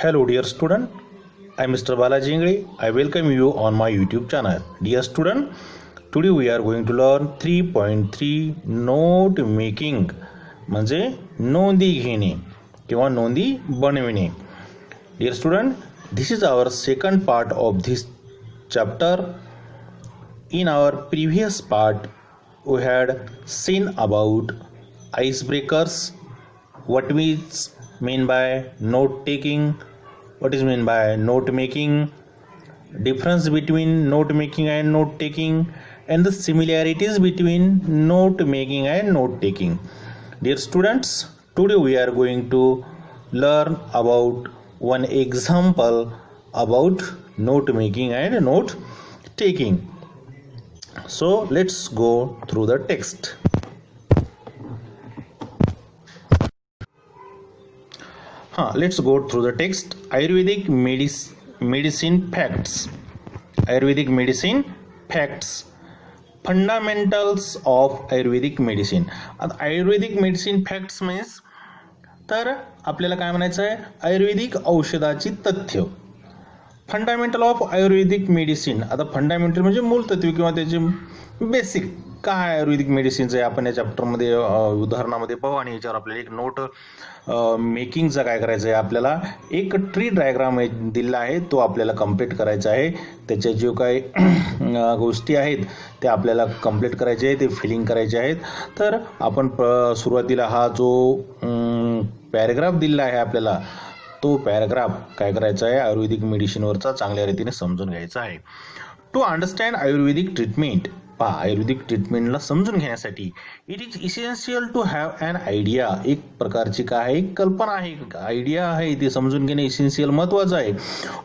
Hello dear student, I am Mr. Balaji Ingre. I welcome you on my YouTube channel. Dear student, today we are going to learn 3.3 note making म्हणजे नोंदी घेणे किंवा नोंदी बनविणे. Dear student, this is our second part of this chapter. In our previous part, we had seen about icebreakers, what we mean by note taking, what is meant by note making, difference between note making and note taking, and the similarities between note making and note taking. Dear students, today we are going to learn about one example about note making and note taking. So let's go through the text. Let's go through the text. Ayurvedic medicine facts. Ayurvedic medicine facts. Fundamentals of Ayurvedic medicine. आता आयुर्वेदिक medicine facts means तर आपल्याला काय म्हणायचं आहे, आयुर्वेदिक औषधाची तथ्य. Fundamental of Ayurvedic medicine. आता fundamental म्हणजे मूलतत्व किंवा त्याचे बेसिक काय आयुर्वेदिक मेडिसिनचं आहे आपण या चॅप्टरमध्ये उदाहरणामध्ये पाहू. आणि याच्यावर आपल्याला एक नोट मेकिंगचं काय करायचं आहे, आपल्याला एक ट्री डायग्राम दिलेला आहे, तो आपल्याला कम्प्लीट करायचा आहे. त्याच्या जे काही गोष्टी आहेत त्या आपल्याला कम्प्लीट करायचे आहे, ते फिलिंग करायचे आहेत. तर आपण सुरुवातीला हा जो पॅरेग्राफ दिलेला आहे आपल्याला, तो पॅराग्राफ काय करायचा आहे, आयुर्वेदिक मेडिसिनवरचा चांगल्या रीतीने समजून घ्यायचा आहे. To understand ayurvedic treatment. पहा, आयुर्वेदिक ट्रीटमेंटला समजून घेण्यासाठी it is essential to have an idea. एक प्रकारची काय आहे, एक कल्पना आहे, आयडिया आहे, ते समजून घेणे इसेन्शियल महत्त्वाचं आहे.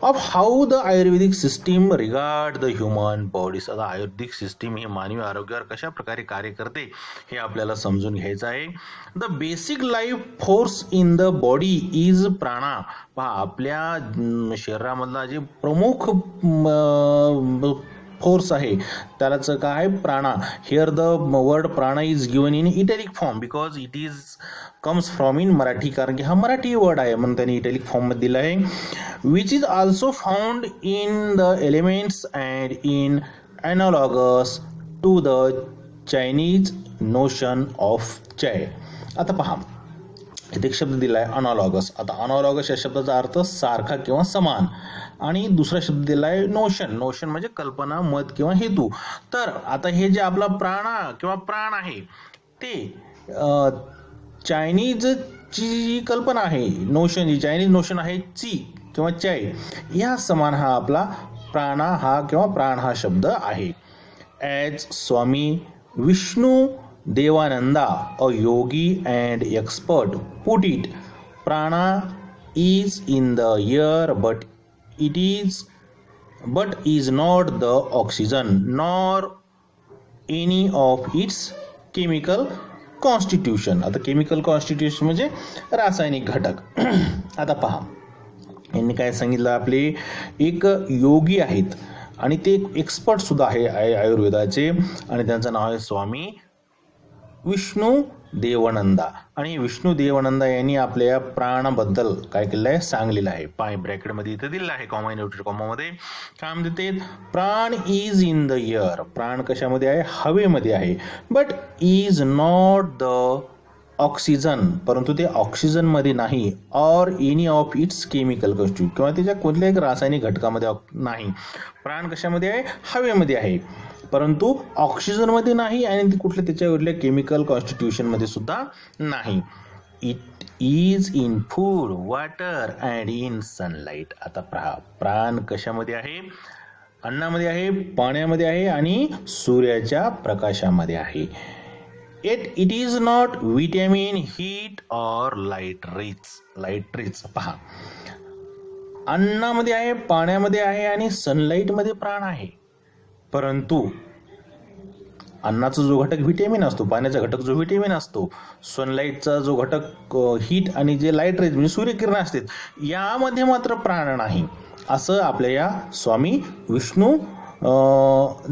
Of how the Ayurvedic system regard the human bodies. आता आयुर्वेदिक सिस्टीम ही मानवी आरोग्यावर कशा प्रकारे कार्य करते हे आपल्याला समजून घ्यायचं आहे. The basic life force in the body is प्राणा. पहा, आपल्या शरीरामधला जे प्रमुख फोर्स आहे त्यालाच काय, प्राणा. हिअर द वर्ड प्राणा is given in italic form because it is comes from in Marathi, कारण की हा मराठी वर्ड आहे म्हणून त्यांनी इटॅलिक फॉर्ममध्ये दिला आहे. Which is also found in the elements and in analogous to the Chinese notion of chi. आता पहा, इथे एक शब्द दिला आहे अनॉलॉगस. आता अनॉलॉगस या शब्दाचा अर्थ सारखा किंवा समान, आणि दुसरा शब्द दिला आहे नोशन. नोशन म्हणजे कल्पना, मत किंवा हेतू. तर आता हे जे आपला प्राणा किंवा प्राण आहे ते चायनीजची जी कल्पना आहे, नोशन, जी चायनीज नोशन आहे ची किंवा चाय, या समान हा आपला प्राणा हा किंवा प्राण हा शब्द आहे. As Swami Vishnu Devananda, a yogi and expert, put it, prana is in the air but is not the oxygen nor any of its chemical constitution. आता केमिकल कॉन्स्टिट्यूशन म्हणजे रासायनिक घटक. आता पहा, यांनी काय सांगितलं, आपले एक योगी आहेत आणि ते एक्सपर्ट सुद्धा आहे आयुर्वेदाचे, आणि त्यांचं नाव आहे स्वामी विष्णू देवानंदा. आणि विष्णू देवानंदा यांनी आपल्या प्राणाबद्दल काय केलेलं आहे, सांगलेलं आहे. पाय ब्रॅकेटमध्ये इथे दिलेलं आहे, कॉमा इन्व्हर्टेड कॉमामध्ये. काय म्हणते, प्राण इज इन द एअर. प्राण कशामध्ये आहे, हवेमध्ये आहे. But is not the oxygen, परंतु ते ऑक्सिजनमध्ये नाही. Or any of its chemical constitute, किंवा त्याच्या कोणत्याही रासायनिक घटकामध्ये नाही. प्राण कशामध्ये आहे, हवेमध्ये आहे, परंतु ऑक्सिजनमध्ये नाही, आणि कुठल्या त्याच्यावरल्या केमिकल कॉन्स्टिट्यूशनमध्ये सुद्धा नाही. It is in food, water and in sunlight. आता प्राण कशामध्ये आहे, अन्नामध्ये आहे, पाण्यामध्ये आहे, आणि सूर्याच्या प्रकाशामध्ये आहे. It is not vitamin, heat or light rich. पहा, अन्नामध्ये आहे, पाण्यामध्ये आहे, आणि सनलाईटमध्ये प्राण आहे, परंतु अन्नाचा जो घटक व्हिटॅमिन असतो, पाण्याचा घटक जो व्हिटॅमिन असतो, सनलाईटचा जो घटक हीट आणि जे लाईट रेज म्हणजे सूर्यकिरण असते, यामध्ये मात्र प्राण नाही, असं आपल्या या स्वामी विष्णू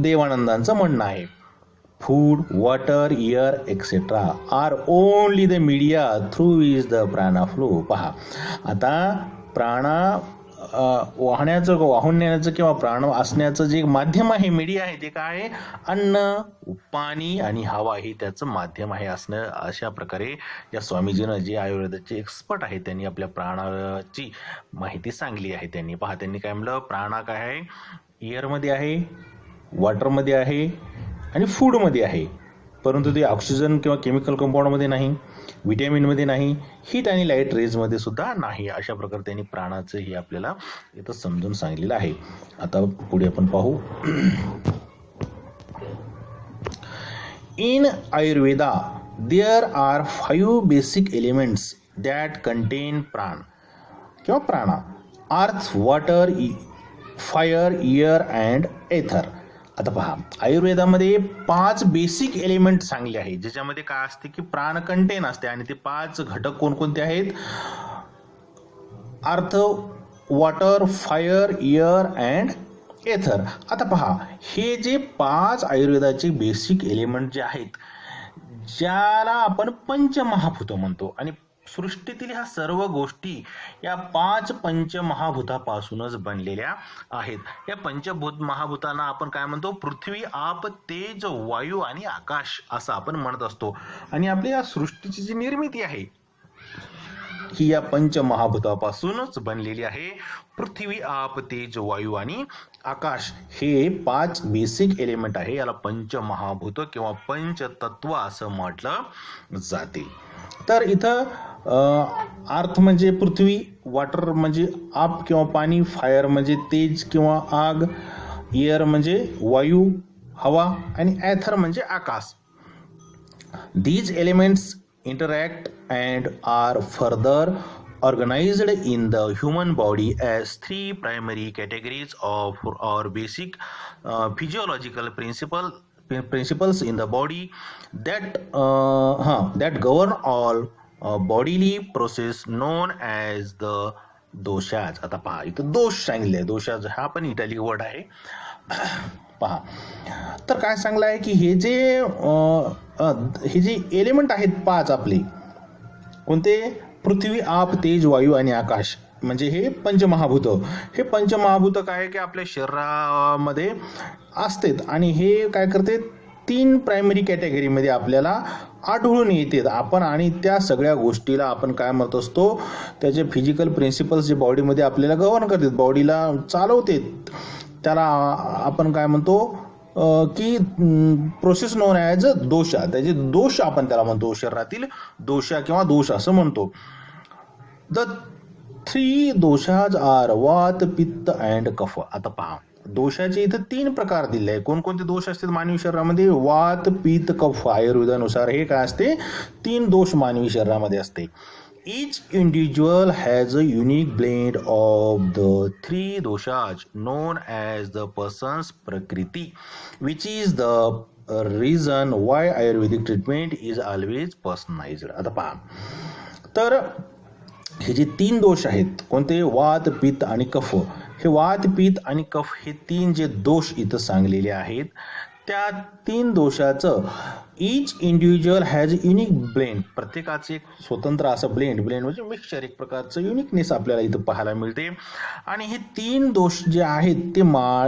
देवानंदांचं म्हणणं आहे. food, water, air, etc. are only the media through which the prana flow. पहा, आता प्राणा वाहून नेण्याचं किंवा प्राण असण्याचं जे माध्यम आहे, मीडिया आहे, ते काय आहे? अन्न, पाणी आणि हवा हे त्याचं माध्यम आहे असणं. अशा प्रकारे या स्वामीजीनं, जे आयुर्वेदाचे एक्सपर्ट आहेत, त्यांनी आपल्या प्राणाची माहिती सांगली आहे. त्यांनी काय म्हणलं? प्राणा काय आहे? एअरमध्ये आहे, वॉटरमध्ये आहे आणि फूडमध्ये आहे, परंतु ते ऑक्सिजन किंवा केमिकल कंपाऊंडमध्ये नाही, विटॅमिनमध्ये नाही, हीट आणि लाईट रेजमध्ये सुद्धा नाही. अशा प्रकारे त्यांनी प्राणाचं हे आपल्याला इथं समजून सांगितलेलं आहे. आता पुढे आपण पाहू. In Ayurveda there are 5 basic elements that contain prana किंवा prana: earth, water, fire, air and ether. आता पहा, आयुर्वेदामध्ये 5 बेसिक एलिमेंट सांगले आहेत, ज्याच्यामध्ये काय असते की प्राण कंटेन असते. आणि ते 5 घटक कोणकोणते आहेत? अर्थ, water, fire, air and ether. आता पहा, हे जे 5 आयुर्वेदाचे बेसिक एलिमेंट जे आहेत, ज्याला आपण पंचमहाभूत म्हणतो, आणि सृष्टीतील ह्या सर्व गोष्टी या 5 पंचमहाभूतापासूनच बनलेल्या आहेत. या पंचभूत महाभूतांना आपण काय म्हणतो? पृथ्वी, आप, तेज, वायू आणि आकाश असं आपण म्हणत असतो. आणि आपल्या या सृष्टीची जी निर्मिती आहे ही या पंचमहाभूतापासूनच बनलेली आहे. पृथ्वी, आप, तेज, वायू आणि आकाश हे 5 बेसिक एलिमेंट आहे. याला पंचमहाभूत किंवा पंचतत्व असं म्हटलं जाते. तर इथं अर्थ म्हणजे पृथ्वी, वॉटर म्हणजे आप किंवा पाणी, फायर म्हणजे तेज किंवा आग, एअर म्हणजे वायू, हवा आणि एथर म्हणजे आकाश. These elements interact and are further organized in the human body as 3 primary categories of or basic physiological principles in the body that govern all bodily process known as the doshas. आता पहा, इथं दोष सांगितले. दोषाज हा पण italic word आहे. पहा, तर काय सांगलं आहे की हे जे एलिमेंट आहेत 5 आपले, कोणते? पृथ्वी, आप, तेज, वायू आणि आकाश, म्हणजे हे पंचमहाभूत. हे पंचमहाभूत काय आहे की आपल्या शरीरामध्ये असतात आणि हे काय करते? 3 प्रायमरी कॅटेगरीमध्ये आपल्याला आढळून येते आपण. आणि त्या सगळ्या गोष्टीला आपण काय म्हणत असतो? त्याचे फिजिकल प्रिन्सिपल्स जे बॉडीमध्ये आपल्याला गव्हर्न करतात, बॉडीला चालवते, त्याला आपण काय म्हणतो की प्रोसेस नोन ॲज दोषा. त्याचे दोष आपण त्याला म्हणतो, शरीरातील दोषा किंवा दोष असं म्हणतो. द 3 दोषाज आर वात, पित्त अँड कफ. आता पहा, दोषाचे इथं 3 प्रकार दिले आहे. कोणकोणते दोष असतात मानवी शरीरामध्ये? वात, पित्त, कफ. आयुर्वेदानुसार हे काय असते? 3 दोष मानवी शरीरामध्ये असते. Each individual has a unique blend of the 3 doshas known as the person's prakriti, which is the reason why Ayurvedic treatment is always personalized. आता पहा, तर हे जे 3 दोष आहेत, कोणते? वात, पित्त आणि कफ. हे वात, पित्त आणि कफ हे 3 जे दोष इथं सांगलेले आहेत, त्या 3 दोषाचं इच इंडिव्हिज्युअल हॅज युनिक ब्लेंड. प्रत्येकाचे एक स्वतंत्र असं ब्लेंड म्हणजे मिक्सचर, एक प्रकारचं युनिकनेस आपल्याला इथं पाहायला मिळते. आणि हे 3 दोष जे आहेत ते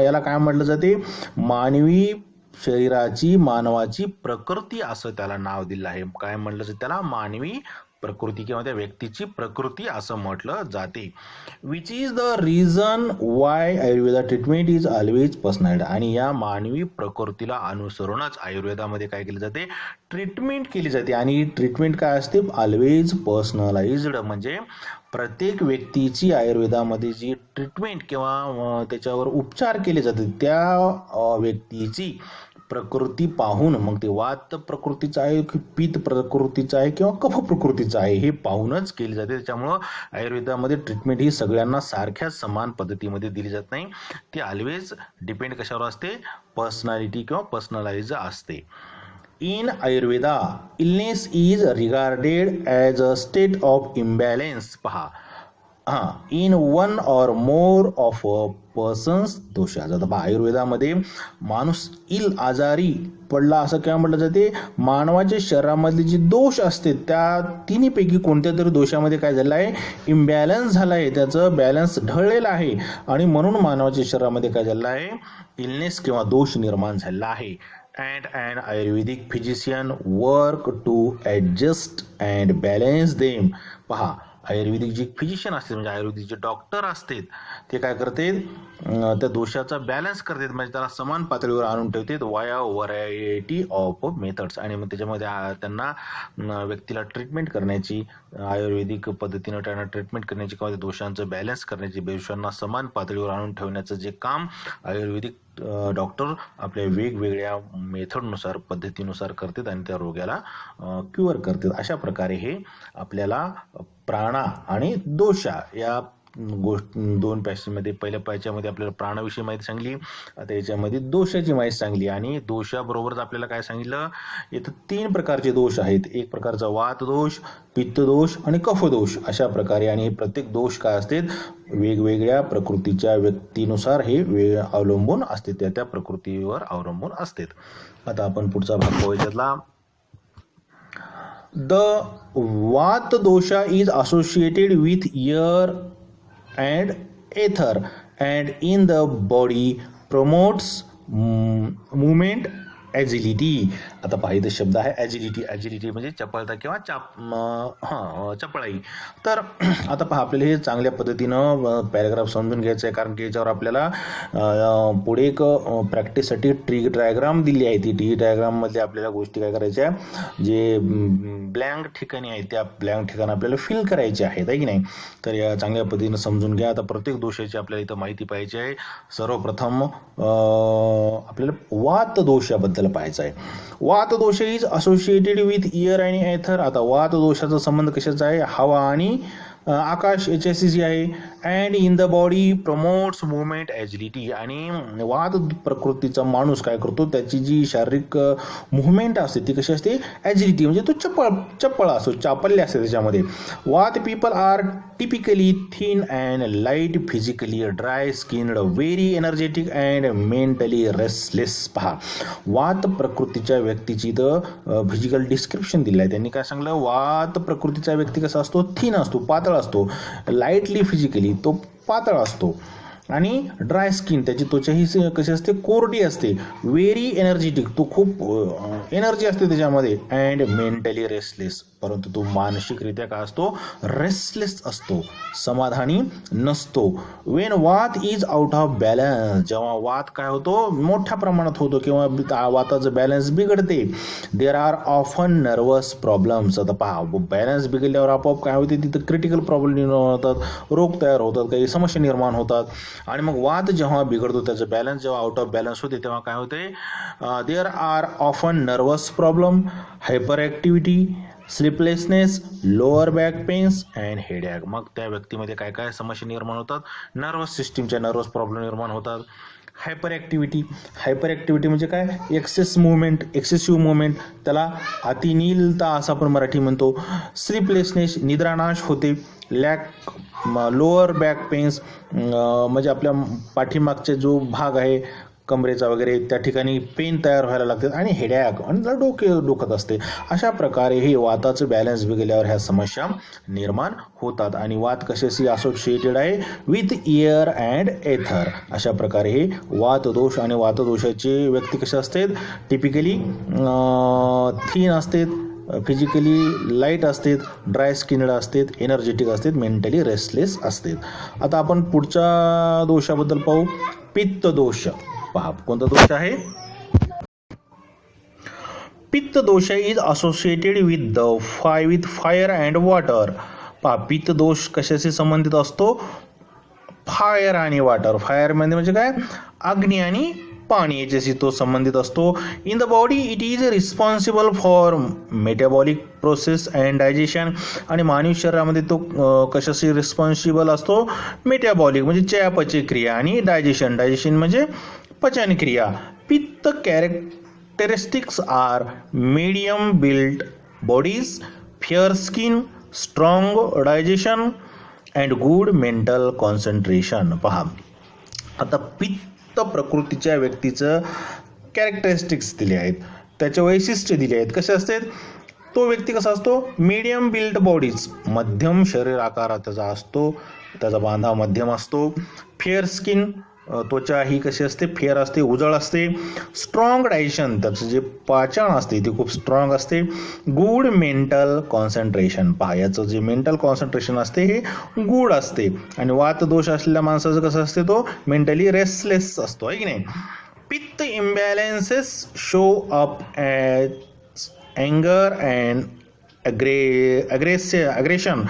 याला काय म्हटलं जाते? मानवी शरीराची, मानवाची प्रकृती असं त्याला नाव दिलं आहे. काय म्हटलं जाते त्याला? मानवी प्रकृती किंवा त्या व्यक्तीची प्रकृती असं म्हटलं जाते. Which is the reason why Ayurveda treatment is always personalised. आणि या मानवी प्रकृतीला अनुसरूनच आयुर्वेदामध्ये काय केले जाते? ट्रीटमेंट केली जाते. आणि ट्रीटमेंट काय असते? Always personalised. म्हणजे प्रत्येक व्यक्तीची आयुर्वेदामध्ये जी ट्रीटमेंट किंवा त्याच्यावर उपचार केले जाते, त्या व्यक्तीची प्रकृती पाहून, मग ते वात प्रकृतीचं आहे की पित्त प्रकृतीचं आहे किंवा कफ प्रकृतीचं आहे, हे पाहूनच केली जाते. त्याच्यामुळं आयुर्वेदामध्ये ट्रीटमेंट ही सगळ्यांना सारख्याच समान पद्धतीमध्ये दिली जात नाही. ती ऑलवेज डिपेंड कशावर असते? पर्सनॅलिटी किंवा पर्सनलाइज असते. In Ayurveda illness is regarded as a state of imbalance. पहा, in one or more of a person's doshas. आता आयुर्वेदामध्ये माणूस आजारी पडला असं केव्हा म्हटलं जाते, मानवाच्या शरीरामधले जे दोष असते त्या तिन्हीपैकी कोणत्या तरी दोषामध्ये काय झालं आहे, इम्बॅलन्स झाला आहे, त्याचं बॅलन्स ढळलेलं आहे आणि म्हणून मानवाच्या शरीरामध्ये काय झालं आहे, इलनेस किंवा दोष निर्माण झाला आहे. And an Ayurvedic physician work to adjust and balance them. पहा, आयुर्वेदिक जे फिजिशियन असते म्हणजे आयुर्वेदिक जे डॉक्टर असतात ते काय करतात, त्या दोषाचा बॅलन्स करतात, म्हणजे त्याला समान पातळीवर आणून ठेवतात वाया व्हरायटी ऑफ मेथड्स. आणि मग त्याच्यामध्ये त्यांना व्यक्तीला ट्रीटमेंट करण्याची, आयुर्वेदिक पद्धतीनं त्यांना ट्रीटमेंट करण्याची किंवा दोषांचं बॅलन्स करण्याची, दोषांना समान पातळीवर आणून ठेवण्याचं जे काम आयुर्वेदिक डॉक्टर आपल्या वेगवेगळ्या मेथडनुसार पद्धतीनुसार करतात आणि त्या रोग्याला क्युअर करतात. अशा प्रकारे हे आपल्याला प्राणा आणि दोषा या दोन पॅसेजमध्ये, पहिल्या पॅचमध्ये आपल्याला प्राणाविषयी माहिती सांगली, आता याच्यामध्ये दोषाची माहिती सांगली. आणि दोषाबरोबरच आपल्याला काय सांगितलं, इथं 3 प्रकारचे दोष आहेत. एक प्रकारचा वात दोष, पित्त दोष आणि कफ दोष अशा प्रकारे. आणि हे प्रत्येक दोष काय असतात, वेगवेगळ्या प्रकृतीच्या व्यक्तीनुसार हे अवलंबून असते, त्या प्रकृतीवर अवलंबून असतात. आता आपण पुढचा भाग पाहू. याच्यातला the vata dosha is associated with air and ether and in the body promotes movement agility. आता पहा इथं शब्द आहे ॲजिलिटी. ॲजिलिटी म्हणजे चपळता किंवा चपळाई. तर आता पहा आपल्याला हे चांगल्या पद्धतीनं पॅराग्राफ समजून घ्यायचं आहे, कारण की याच्यावर आपल्याला पुढे एक प्रॅक्टिससाठी ट्री डायग्राम दिली आहे. ती ट्री डायग्राममध्ये आपल्याला गोष्टी काय करायच्या, जे ब्लँक ठिकाणी आहेत त्या ब्लँक ठिकाणी आपल्याला फिल करायचे आहेत, आहे की नाही. तर या चांगल्या पद्धतीनं समजून घ्या. आता प्रत्येक दोषाची आपल्याला इथं माहिती पाहिजे आहे. सर्वप्रथम आपल्याला वात दोषाबद्दल पाहायचं आहे. वात दोष इज असोसिएटेड विथ एअर आणि एथर. आता वात दोषाचा संबंध कशाचा आहे, हवा आणि आकाश याच्याशी आहे. And in the body promotes movement agility. आणि वात प्रकृतीचा माणूस काय करतो, त्याची जी शारीरिक मुवमेंट असते ती कशी असते, ॲजिलिटी म्हणजे तो चपळ असतो, चापल्य असते त्याच्यामध्ये. Vata people are typically thin and light, physically dry skinned, very energetic and mentally restless. पहा, वात प्रकृतीच्या व्यक्तीची इथं फिजिकल डिस्क्रिप्शन दिलं आहे. त्यांनी काय सांगलं, वात प्रकृतीचा व्यक्ती कसा असतो, थिन असतो, पातळ असतो, लाईटली फिजिकली तो पातळ असतो, आणि ड्राय स्किन त्याची त्वचा ही कशी असते, कोरडी असते. व्हेरी एनर्जेटिक तो खूप एनर्जी असते त्याच्यामध्ये. अँड मेंटली रेस्टलेस, परंतु तो मानसिकरित्या काय असतो, रेस्टलेस असतो, समाधानी नसतो. वेन वात इज आउट ऑफ बॅलन्स, जेव्हा वात काय होतो, मोठ्या प्रमाणात होतो किंवा वाताचं बॅलन्स बिघडते. There are often nervous problems. आता पहा, बॅलन्स बिघडल्यावर आपोआप काय होते, तिथं क्रिटिकल प्रॉब्लेम निर्माण होतात, रोग तयार होतात, काही समस्या निर्माण होतात. आणि मग वात जेव्हा बिघडतो, त्याचं बॅलन्स जेव्हा आउट ऑफ बॅलन्स होते, तेव्हा काय होते, there are often nervous problem, hyperactivity, sleeplessness, lower back pains and headache. मग त्या व्यक्तीमध्ये काय काय समस्या निर्माण होतात, नर्वस सिस्टीमच्या नर्वस प्रॉब्लेम निर्माण होतात. हायपर ॲक्टिव्हिटी म्हणजे काय, एक्सेसिव्ह मुवमेंट, त्याला अतिनीलता असं आपण मराठी म्हणतो. स्लीपलेसनेस, निद्रानाश होते. लोअर बॅक पेन्स म्हणजे आपल्या पाठीमागचा जो भाग आहे कमरेचा वगैरे त्या ठिकाणी पेन तयार व्हायला लागतात. आणि हेडॅक आणि डोकत असते. अशा प्रकारे हे वाताचं बॅलन्स बिघडल्यावर ह्या समस्या निर्माण होतात. आणि वात कशाशी असोसिएटेड आहे, विथ एअर अँड एथर. अशा प्रकारे हे वात दोष आणि वातदोषाचे व्यक्ती कसे असतात, टिपिकली थिन असतात, फिजिकली लाईट असतात, ड्राय स्किन्ड असतात, एनर्जेटिक असतात, मेंटली रेस्टलेस असतात. आता आपण पुढच्या दोषाबद्दल पाहू, पित्त दोष. पहा, कोणता दोष आहे, पित्त दोष is associated with fire and water. पहा, पित्त दोष कशाशी संबंधित असतो, फायर आणि वॉटर. फायर म्हणजे काय, अग्नी आणि पाणी याच्याशी तो संबंधित असतो. In the body it is responsible for metabolic process and digestion. आणि मानवी शरीरामध्ये तो कशाशी रिस्पॉन्सिबल असतो, मेटाबॉलिक म्हणजे चयापचय क्रिया, आणि डायजेशन म्हणजे पचन क्रिया. Pitta characteristics are medium built bodies, fair skin, strong digestion and good mental concentration. पहा आता पित्त प्रकृतीच्या व्यक्तीचं कॅरेक्टरिस्टिक्स दिले आहेत, त्याचे वैशिष्ट्य दिले आहेत. कसे असते? तो व्यक्ती कसा असतो? मीडियम बिल्ड बॉडीज, मध्यम शरीर आकार त्याचा असतो, त्याचा बांधा मध्यम असतो. फेअर स्किन, त्वचा ही कशी असते? फेअर असते, उजळ असते. स्ट्रॉंग डायजेशन, त्याचं जे पाचन असते ते खूप स्ट्रॉंग असते. गुड मेंटल कॉन्सन्ट्रेशन, पहा याचं जे मेंटल कॉन्सन्ट्रेशन असते हे गुड असते. आणि वातदोष असलेल्या माणसाचं कसं असते? तो मेंटली रेस्टलेस असतो, आहे की नाही. Pitta imbalances show up as anger and aggression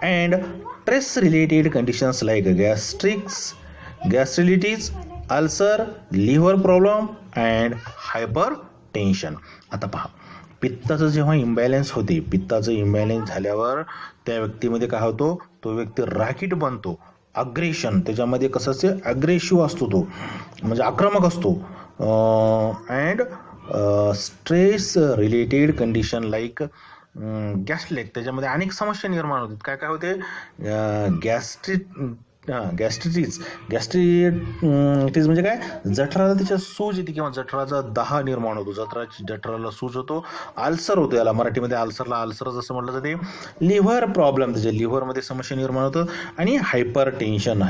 and stress related conditions like gastritis, ulcer, liver problem and hypertension. आता पहा पित्ताचं जेव्हा इम्बॅलन्स होते, पित्ताचं इम्बॅलन्स झाल्यावर त्या व्यक्तीमध्ये काय होतो? तो व्यक्ती रागीट बनतो. अग्रेशन, त्याच्यामध्ये कसं असते? अग्रेसिव्ह असतो, तो म्हणजे आक्रमक असतो. And stress related condition like gastric, त्याच्यामध्ये अनेक समस्या निर्माण होतात. काय काय होते? गॅस्ट्रिटिस म्हणजे काय? जठराला त्याच्या सूज येते किंवा जठराचा दाह निर्माण होतो, जठराला सूज होतो. अल्सर होतो, याला मराठीमध्ये अल्सर जसं म्हटलं जाते. लिव्हर प्रॉब्लेम, त्याच्या लिव्हरमध्ये समस्या निर्माण होतं. आणि हायपर टेन्शन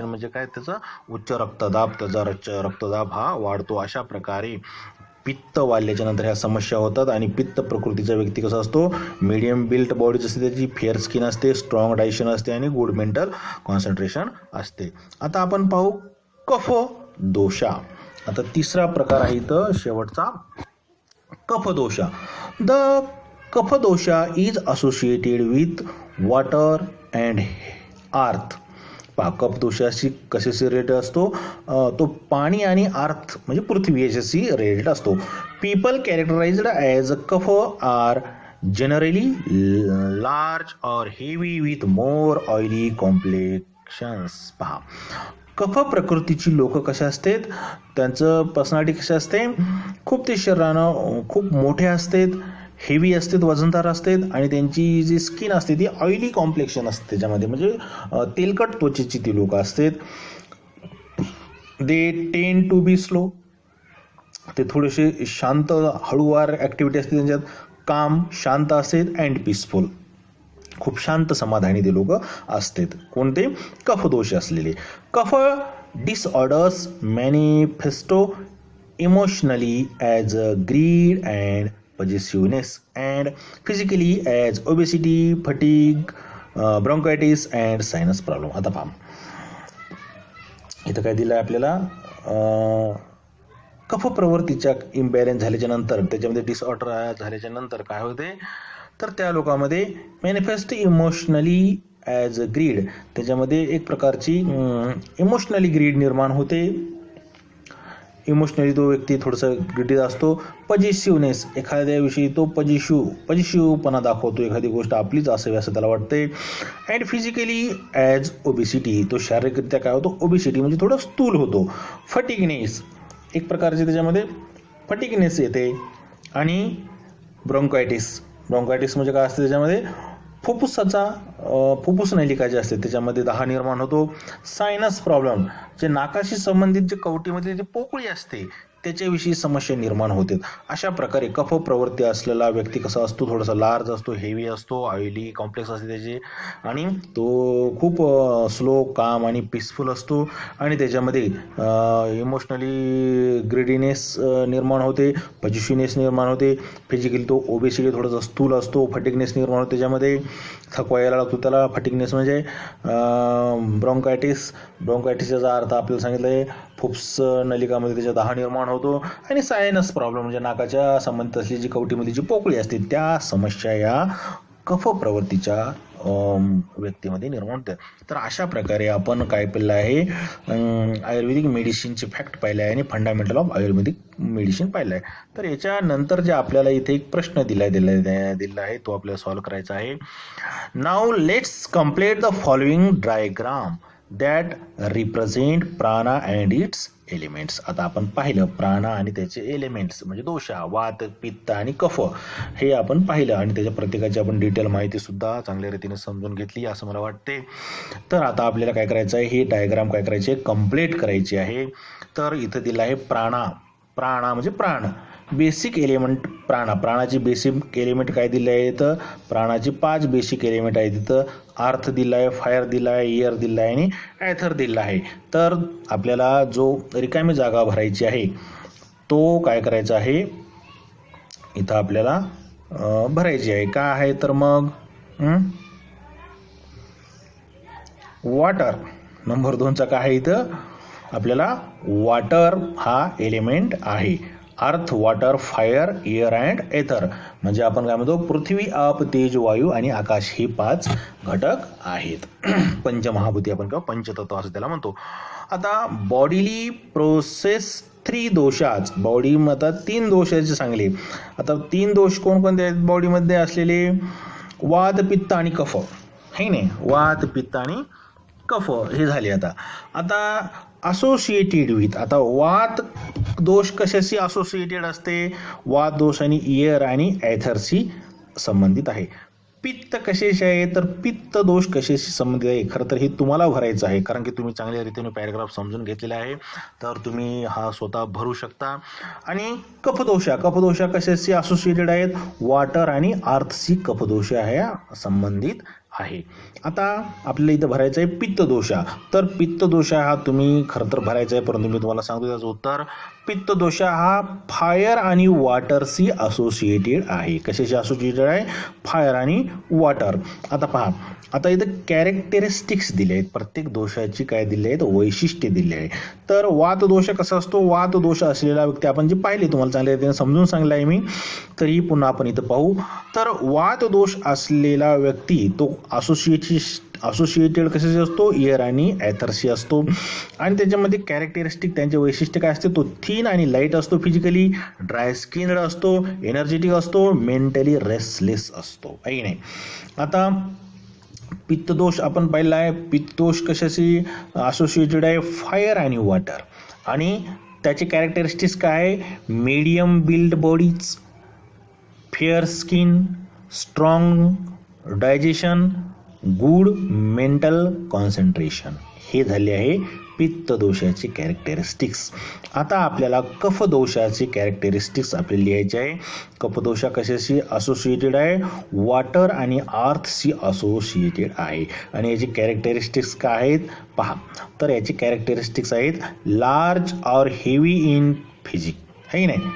म्हणजे काय? त्याचा उच्च रक्तदाब, त्याचा रक्तदाब हा वाढतो. अशा प्रकारे पित्त वाढल्याच्या नंतर ह्या समस्या होतात. आणि पित्त प्रकृतीचा व्यक्ती कसा असतो? मीडियम बिल्ट बॉडीज असते, त्याची फेअर स्किन असते, स्ट्रॉंग डायजेशन असते आणि गुड मेंटल कॉन्सन्ट्रेशन असते. आता आपण पाहू कफ दोषा. आता तिसरा प्रकार आहे इथं शेवटचा, कफ दोषा. The kapha dosha is associated with water and earth. पहा कफ दोषाशी कशाशी रिलेटेड असतो? तो पाणी आणि अर्थ म्हणजे पृथ्वी याच्याशी रिलेटेड असतो. पीपल कॅरेक्टराइज्ड ॲज कफ आर जनरली लार्ज और हेवी विथ मोर ऑइली कॉम्प्लेक्शन्स. पहा कफ प्रकृतीची लोक कशा असतात? त्यांचं पर्सनॅलिटी कशी असते? खूप ते शरीरानं खूप मोठे असतात, हेवी असतात, वजनदार असतात. आणि त्यांची जी स्किन असते ती ऑइली कॉम्प्लेक्शन असते, त्याच्यामध्ये म्हणजे तेलकट त्वचेची ती लोक असतात. They tend to be slow, ते थोडेसे शांत हळूवार ॲक्टिव्हिटी असते त्यांच्यात. काम, शांत असतात. अँड पीसफुल, खूप शांत समाधानी ते लोक असतात. कोणते? कफदोष असलेले. Kapha disorders manifest emotionally as greed and possessiveness and physically as obesity, fatigue, bronchitis and sinus problem. आता पहा इथं काय दिलं आहे आपल्याला? कफ प्रवृत्तीच्या इम्बॅलन्स झाल्याच्या नंतर, त्याच्यामध्ये डिसऑर्डर झाल्याच्या नंतर काय होते? तर त्या लोकांमध्ये मॅनिफेस्ट इमोशनली ॲज ग्रीड, त्याच्यामध्ये एक प्रकारची इमोशनली ग्रीड निर्माण होते. इमोशनली तो व्यक्ती थोडासा ग्रीडी असतो. पजेसिव्हनेस, एखाद्याविषयी तो पजेसिव्हपणा दाखवतो, एखादी गोष्ट आपलीच असावी असं त्याला वाटते. अँड फिजिकली ॲज ओबेसिटी, तो शारीरिकरित्या काय होतो? ओबेसिटी म्हणजे थोडं स्थूल होतो. फटिगनेस, एक प्रकारचे त्याच्यामध्ये फटिगनेस येते. आणि ब्रोंकायटिस म्हणजे काय असते? त्याच्यामध्ये फुफ्फुस नलिका जी असते त्याच्यामध्ये दाह निर्माण होतो. सायनस प्रॉब्लेम, जे नाकाशी संबंधित जे कवटीमध्ये जे पोकळी असते त्याच्याविषयी समस्या निर्माण होते. अशा प्रकारे कफ प्रवृत्ती असलेला व्यक्ती कसा असतो? थोडासा लार्ज असतो, हेवी असतो, ऑइली कॉम्प्लेक्स असते त्याचे. आणि तो खूप स्लो, काम आणि पीसफुल असतो. आणि त्याच्यामध्ये इमोशनली ग्रीडीनेस निर्माण होते, पजेसिव्हनेस निर्माण होते. फिजिकली तो ओबेसिटी थोडासा स्थूल असतो, फटिगनेस निर्माण होते, त्याच्यामध्ये थकवा यायला लागतो त्याला. फटिगनेस म्हणजे ब्रोंकायटिसचा अर्थ आपल्याला सांगितलं आहे, फुफ्फुस नलिकामध्ये त्याच्या दाह निर्माण होतो. आणि सायनस प्रॉब्लेम म्हणजे नाकाच्या संबंधित असलेली जी कवटीमध्ये जी पोकळी असते त्या समस्या या कफ प्रवृत्तीच्या व्यक्तीमध्ये निर्माण होते. तर अशा प्रकारे आपण काय पाहिलं आहे? आयुर्वेदिक मेडिसिनचे फॅक्ट पाहिलं आहे आणि फंडामेंटल ऑफ आयुर्वेदिक मेडिसिन पाहिलं आहे. तर याच्यानंतर जे आपल्याला इथे एक प्रश्न दिला आहे तो आपल्याला सॉल्व्ह करायचा आहे. Now let's complete the following diagram. That represent प्राणा अँड इट्स एलिमेंट्स. आता आपण पाहिलं प्राणा आणि त्याचे एलिमेंट्स म्हणजे दोषा, वात, पित्त आणि कफ हे आपण पाहिलं आणि त्याच्या प्रत्येकाची आपण डिटेल माहिती सुद्धा चांगल्या रीतीने समजून घेतली असं मला वाटते. तर आता आपल्याला काय करायचं आहे, हे डायग्राम काय करायचे, कंप्लीट करायची आहे. तर इथं दिलं आहे प्राणा. प्राणा म्हणजे प्राण, बेसिक एलिमेंट प्राणा. प्राणाची बेसिक एलिमेंट काय दिले आहे, तर प्राणाची 5 बेसिक एलिमेंट आहे. तिथं अर्थ दिला आहे, फायर दिला आहे, एअर दिला आहे आणि ॲथर दिला आहे. तर आपल्याला जो रिकामी जागा भरायची आहे तो काय करायचा आहे, इथं आपल्याला भरायची आहे. काय आहे तर मग वॉटर. नंबर 2चा काय आहे, इथं आपल्याला वॉटर हा एलिमेंट आहे. अर्थ, वॉटर, फायर, एअर अँड एथर म्हणजे आपण काय म्हणतो, पृथ्वी, आप, तेज, वायू आणि आकाश हे 5 घटक आहेत. पंचमहाभूती आपण किंवा पंचतत्व असं त्याला म्हणतो. आता बॉडीली प्रोसेस 3 दोषाच. बॉडीमध्ये 3 दोषाचे सांगले. आता 3 दोष कोणकोणते आहेत बॉडीमध्ये असलेले, वात, पित्त आणि कफ. है नाही, वात, पित्त आणि कफ हे झाले. आता असोसिएटेड विथ. आता वात दोष कशाशी असोसिएटेड असते, वात दोष आणि एअर आणि ॲथरशी संबंधित आहे. पित्त कशाशी आहे, तर पित्त दोष कशाशी संबंधित आहे. खरं तर हे तुम्हाला भरायचं आहे, कारण की तुम्ही चांगल्या रीतीने पॅराग्राफ समजून घेतलेला आहे, तर तुम्ही हा स्वतः भरू शकता. आणि कफदोषा. कफदोषा कशाशी असोसिएटेड आहेत, वॉटर आणि अर्थशी कफदोषा ह्या संबंधित आहे. आता आपल्याला इथं भरायचं आहे पित्तदोषा. तर पित्तदोषा हा तुम्ही खरं तर भरायचा आहे, परंतु मी तुम्हाला सांगतो त्याचं उत्तर. पित्तदोषा हा फायर आणि वॉटरशी असोसिएटेड आहे. कशाशी असोसिएटेड आहे, फायर आणि वॉटर. आता पहा, आता इथं कॅरेक्टरिस्टिक्स दिले आहेत, प्रत्येक दोषाची काय दिले आहेत, वैशिष्ट्ये दिले आहे. तर वात दोष कसा असतो, वात दोष असलेला व्यक्ती आपण जे पाहिले, तुम्हाला चांगल्या रीतीने समजून सांगलं आहे मी, तरी पुन्हा आपण इथं पाहू. तर वात दोष असलेला व्यक्ती तो असोसिएटेड कशाशी असतो, एअर आणि ॲथरशी असतो. आणि त्याच्यामध्ये कॅरेक्टरिस्टिक त्यांचे वैशिष्ट्य काय असते, तो थिन आणि लाईट असतो, फिजिकली ड्राय स्किन्ड असतो, एनर्जेटिक असतो, मेंटली रेस्टलेस असतो, आहे नाही. आता पित्तदोष आपण पाहिला आहे. पित्तदोष कशाशी असोसिएटेड आहे, फायर आणि वॉटर. आणि त्याचे कॅरेक्टरिस्टिक्स काय आहे, medium build bodies, fair skin, strong digestion, good mental concentration हे झाले आहे पित्तदोषाचे कॅरेक्टरिस्टिक्स. आता आपल्याला कफदोषाचे कॅरेक्टरिस्टिक्स आपल्याला लिहायचे आहे. कफदोषा कशाशी असोसिएटेड आहे, वॉटर आणि अर्थशी असोसिएटेड आहे. आणि याचे कॅरेक्टरिस्टिक्स काय आहेत पहा. तर याचे कॅरेक्टरिस्टिक्स आहेत, लार्ज और हेवी इन फिजिक, है नाही,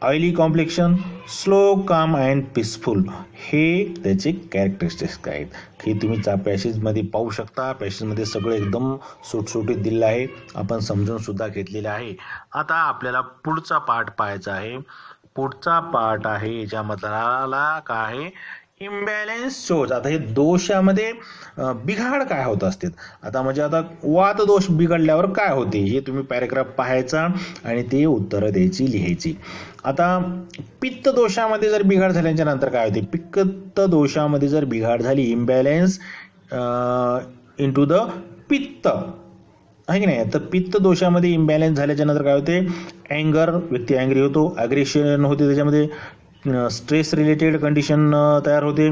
ऑइली कॉम्प्लेक्शन, स्लो, काम अँड पीसफुल हे त्याचे कॅरेक्टरिस्टिक्स आहेत. हे तुम्ही पॅसेजमध्ये पाहू शकता. पॅसेजमध्ये सगळं एकदम सुटसुटीत दिलेलं आहे, आपण समजून सुद्धा घेतलेलं आहे. आता आपल्याला पुढचा पार्ट पाहायचा आहे. पुढचा पार्ट आहे याच्यामधला काय आहे, इम्बॅलेन्स शोज. आता हे दोषामध्ये बिघाड काय होत असते. आता म्हणजे आता वात दोष बिघडल्यावर काय होते हे तुम्ही पॅरेग्राफ पाहायचा आणि ते उत्तरं द्यायची, लिहायची. आता पित्त दोषामध्ये जर बिघाड झाल्याच्या नंतर काय होते, पित्त दोषामध्ये जर बिघाड झाली, इम्बॅलेन्स इंटू द पित्त, आहे की नाही. तर पित्त दोषामध्ये इम्बॅलेन्स झाल्याच्या नंतर काय होते, अँगर, व्यक्ती अँग्री होतो, ॲग्रेशन होते, त्याच्यामध्ये स्ट्रेस रिलेटेड कंडिशन तयार होते,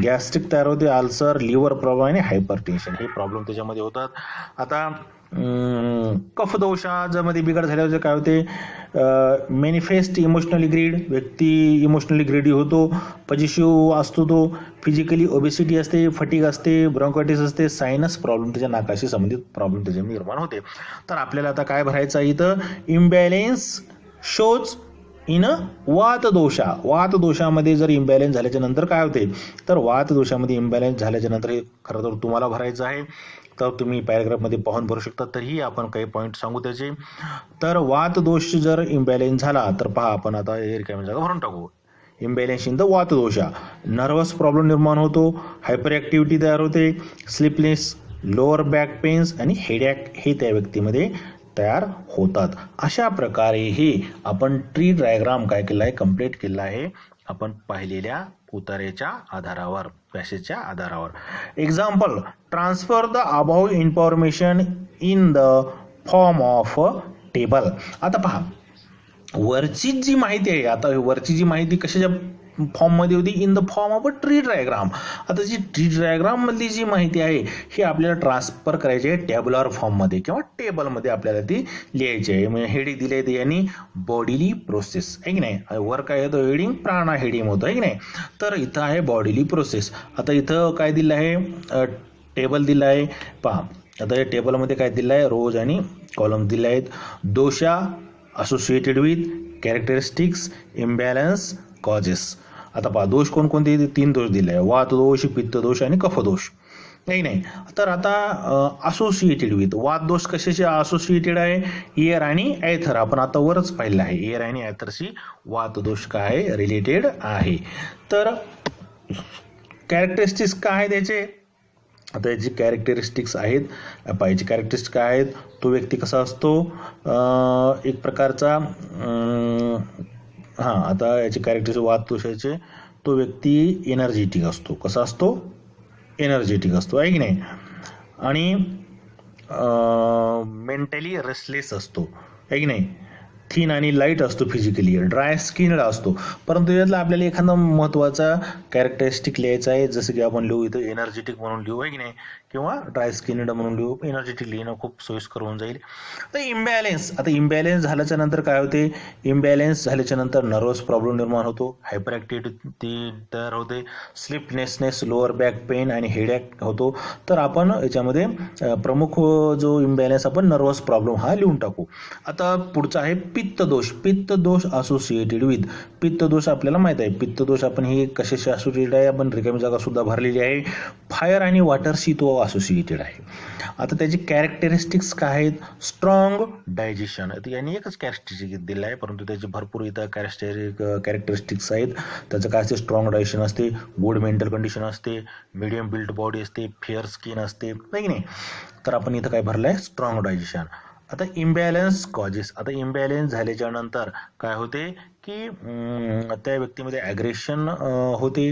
गॅस्ट्रिक तयार होते, अल्सर, लिव्हर प्रॉब्लेम आणि हायपरटेन्शन हे प्रॉब्लेम त्याच्यामध्ये होतात. आता कफदोषामध्ये बिघाड झाल्यावर काय होते, मॅनिफेस्ट इमोशनली ग्रीड, व्यक्ती इमोशनली ग्रीडी होतो, पॉझिटिव्ह असतो, तो फिजिकली ओबेसिटी असते, फटीग असते, ब्रॉन्कायटिस असते, सायनस प्रॉब्लेम, त्याच्या नाकाशी संबंधित प्रॉब्लेम त्याच्यामध्ये निर्माण होते. तर आपल्याला आता काय भरायचं आहे इथं, इम्बॅलेन्स शोज इन वात दोषा. वात दोषामध्ये जर इम्बॅलेन्स झाल्याच्या नंतर काय होते, तर वात दोषामध्ये इम्बॅलेन्स झाल्याच्या नंतर हे खरं तर तुम्हाला भरायचं आहे. तर तुम्ही पॅराग्राफमध्ये पाहून भरू शकता. तरीही आपण काही पॉईंट सांगू त्याचे. तर वात दोष जर इम्बॅलेन्स झाला तर पहा, आपण आता हे रिकामी जागा भरून टाकू. इम्बॅलेन्स इन द वात दोषा, नर्वस प्रॉब्लेम निर्माण होतो, हायपर ॲक्टिव्हिटी तयार होते, स्लीपनेस, लोअर बॅक पेन्स आणि हेडॅक हे त्या व्यक्तीमध्ये तयार होतात. अशा प्रकारे हे आपण ट्री डायग्राम काय केला आहे, कंप्लीट केला आहे आपण पाहिलेल्या उतारेच्या आधारावर, पॅसेजच्या आधारावर. Example, transfer the above information in the form of table. आता पहा, वरची जी माहिती आहे, आता वरची जी माहिती कशाच्या फॉर्ममध्ये होती, in the form of a tree diagram. आता जी ट्री डायग्राम मधली जी माहिती आहे ही आपल्याला ट्रान्सफर करायची आहे टॅब्युलर फॉर्ममध्ये किंवा टेबलमध्ये आपल्याला ती लिहायची आहे. म्हणजे हेडिंग दिले आहे यांनी बॉडीली प्रोसेस आहे की नाही. वर काय येतो हेडिंग, प्राणा हेडिंग होतं आहे की नाही. तर इथं आहे बॉडीली प्रोसेस. आता इथं काय दिलं आहे, टेबल दिलं आहे. पहा आता या टेबलमध्ये काय दिलं आहे, रोज आणि कॉलम दिले आहेत. Dosha associated with characteristics, imbalance, causes. आता पहा दोष कोणकोणते, 3 दोष दिले आहे, वात दोष, पित्त दोष आणि कफ दोष नाही नाही. तर आता असोसिएटेड विथ, वात दोष कशाशी असोसिएटेड आहे, एअर आणि ॲथर. आपण आता वरच पाहिलं आहे, एअर आणि ॲथरशी वात दोष काय रिलेटेड आहे. तर कॅरेक्टरिस्टिक्स काय आहे त्याचे, आता याची कॅरेक्टरिस्टिक्स आहेत, पाहिजे कॅरेक्टरिस्टिक्स काय आहेत, तो व्यक्ती कसा असतो, एक प्रकारचा आता याचे कॅरेक्टरिस्टिक्स वात दोषाचे, तो व्यक्ती एनर्जेटिक असतो. कसा असतो, एनर्जेटिक असतो आहे की नाही. आणि मेंटली रेस्टलेस असतो आहे की नाही. थिन आणि लाईट असतो फिजिकली, ड्राय स्किनड असतो. परंतु यातला आपल्याला एखादा महत्त्वाचा कॅरेक्टरिस्टिक लिहायचा आहे, जसं की आपण लिहू इथं एनर्जेटिक म्हणून लिहू आहे की नाही, किंवा ड्राय स्किनड म्हणून लिहू. एनर्जेटिक लिहिणं खूप सोयीस्कर होऊन जाईल. तर इम्बॅलेन्स, आता इम्बॅलेन्स झाल्याच्या नंतर काय होते, इम्बॅलेन्स झाल्याच्या नंतर नर्वस प्रॉब्लेम निर्माण होतो, हायपर ॲक्टिव्हिटी तयार होते, स्लीपनेसनेस, लोअर बॅक पेन आणि हेडॅक होतो. तर आपण याच्यामध्ये प्रमुख जो इम्बॅलेन्स आपण नर्वस प्रॉब्लेम हा लिहून टाकू. आता पुढचा आहे पित्तदोष. पित्तदोष असोसिएटेड विथ, पित्तदोष आपल्याला माहित आहे, पित्तदोष आपण हे कशाशी असोसिएटेड आहे, आपण रिकामी जागा सुद्धा भरलेली आहे, फायर आणि वॉटरशी तो असोसिएटेड आहे. आता त्याचे कॅरेक्टरिस्टिक्स काय आहेत, स्ट्रॉंग डायजेशन. यांनी एकच कॅरेक्टरिस्टिक दिलं आहे, परंतु त्याचे भरपूर इथं कॅरेक्टरिस्टिक्स आहेत. त्याचं काय असते, स्ट्रॉंग डायजेशन असते, गुड मेंटल कंडिशन असते, मीडियम बिल्ड बॉडी असते, फेअर स्किन असते नाही की नाही. तर आपण इथं काय भरलं आहे, स्ट्रॉंग डायजेशन. आता इम्बॅलन्स कॉजेस, आता इम्बॅलन्स झाल्याच्या नंतर काय होते की त्या व्यक्तीमध्ये ॲग्रेशन होते,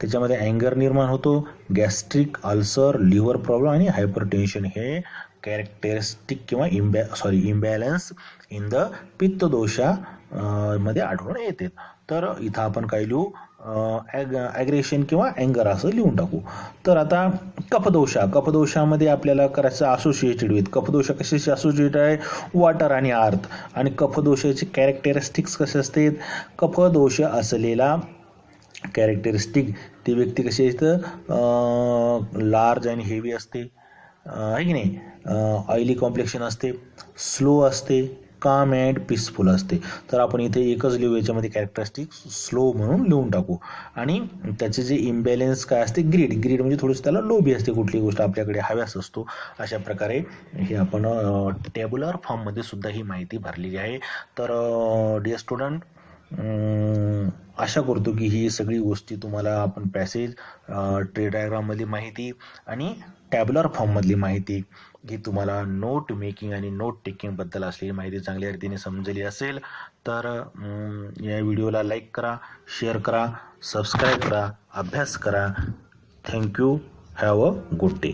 त्याच्यामध्ये अँगर निर्माण होतो, गॅस्ट्रिक अल्सर, लिव्हर प्रॉब्लेम आणि हायपरटेन्शन हे कॅरेक्टरिस्टिक किंवा इम्बॅलन्स इन द पित्तदोषा मध्ये आढळून येते. तर इथं आपण काय लिहू, ॲग्रेशन किंवा अँगर असं लिहून टाकू. तर आता कफदोषा, कफदोषामध्ये आपल्याला करायचं असोसिएटेड विथ, कफदोषा कशाशी असोसिएटेड आहे, वॉटर आणि अर्थ. आणि कफदोषाचे कॅरेक्टरिस्टिक्स कसे असतात, कफदोष असलेला कॅरेक्टरिस्टिक ती व्यक्ती कशी असतं, लार्ज आणि हेवी असते आहे की नाही, ऑइली कॉम्प्लेक्शन असते, स्लो असते, काम अँड पीसफुल असते. तर आपण इथे एकच लिहू, याच्यामध्ये कॅरेक्टरिस्टिक स्लो म्हणून लिहून टाकू. आणि त्याचे जे इम्बॅलेन्स काय असते, ग्रीड, ग्रीड म्हणजे थोडंसं त्याला लोभी असते, कुठली गोष्ट आपल्याकडे हव्यास असतो. अशा प्रकारे हे आपण टेब्युलर फॉर्ममध्ये सुद्धा ही माहिती भरलेली आहे. तर डिअर स्टुडंट, आशा करतो की ही सगळी गोष्टी तुम्हाला आपण पॅसेज, ट्री डायग्राममधली माहिती आणि टॅब्युलर फॉर्ममधली माहिती ही तुम्हाला नोट मेकिंग आणि नोट टेकिंगबद्दल असलेली माहिती चांगल्या रीतीने समजली असेल. तर या व्हिडिओला लाईक करा, शेअर करा, सबस्क्राईब करा, अभ्यास करा. Thank you. Have a good day.